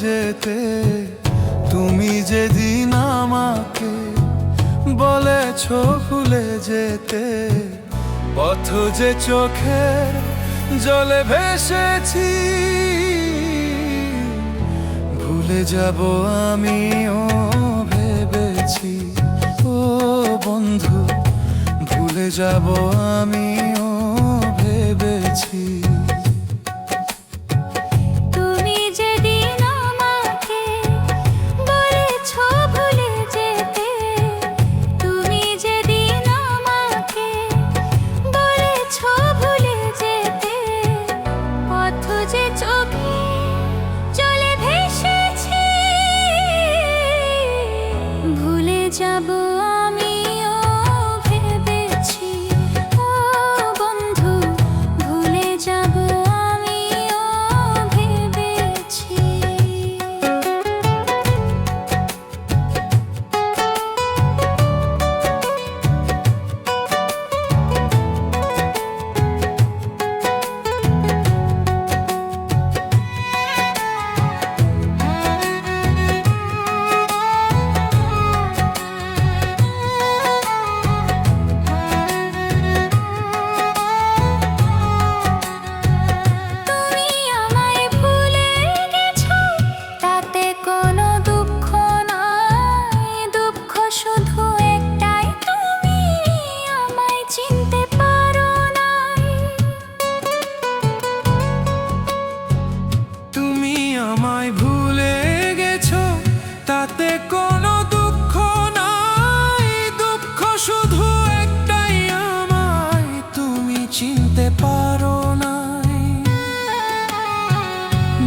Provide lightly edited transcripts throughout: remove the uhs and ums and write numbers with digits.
যেতে, তুমি যেদিন আমাকে বলেছ ভুলে যেতে, পথ যে চোখের জলে ভেসেছি, ভুলে যাব আমিও ভেবেছি। ও বন্ধু, ভুলে যাব আমিও ভেবেছি। যাব আমিও ভেবেছি, ও বন্ধু, ভুলে যাব আমিও ভেবেছি। আমায় ভুলে গেছো তাতে কোনো দুঃখ নাই, দুঃখ শুধু একটাই, আমায় তুমি চিনতে পারো নাই।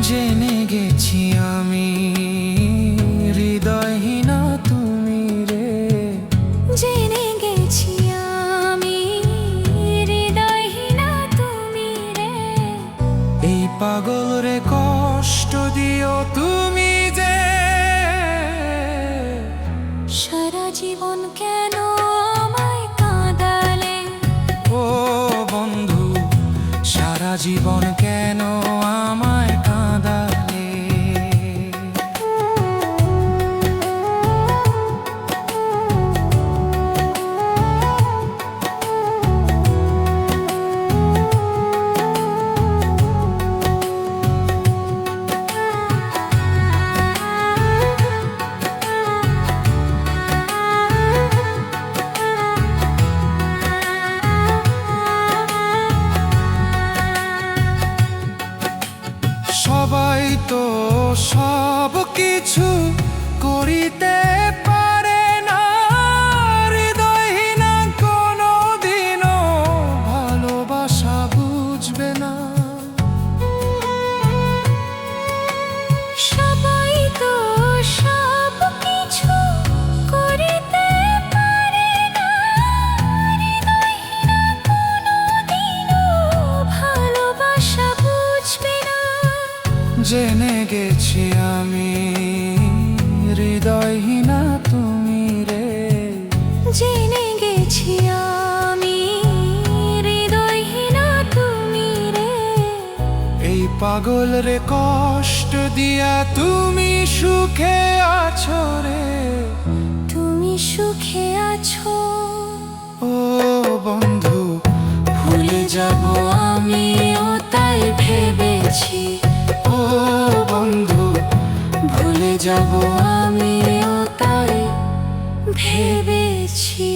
জেনে গেছি আমি হৃদয়হীনা তুমি রে, জেনে গেছি আমি হৃদয়হীনা তুমি রে। এই পাগল রে কষ্ট দিও তুমি যে, সারা জীবন কেন আমায় কাঁদালে। ও বন্ধু, সারা জীবন কেন আমায় কাঁদালে। সবাই তো সব কিছু করিতে পারে না, হৃদয়হীনা কোনো দিনও ভালোবাসা বুঝবে না। সবাই তো সব কিছু করিতে পারে না, হৃদয়হীনা কোনো দিনও ভালোবাসা বুঝবে না। জেনে গেছি আমি হৃদয়হীনা তুমি রে, জেনে গেছি আমি হৃদয়হীনা তুমি রে। এই পাগল রে কষ্ট দিয়া তুমি সুখে আছো রে, তুমি সুখে আছো। ও বন্ধু, ভুলে যাব আমিও তাই ভেবেছি, ও বন্ধু, ভুলে যাব আমিও তাই ভেবেছি।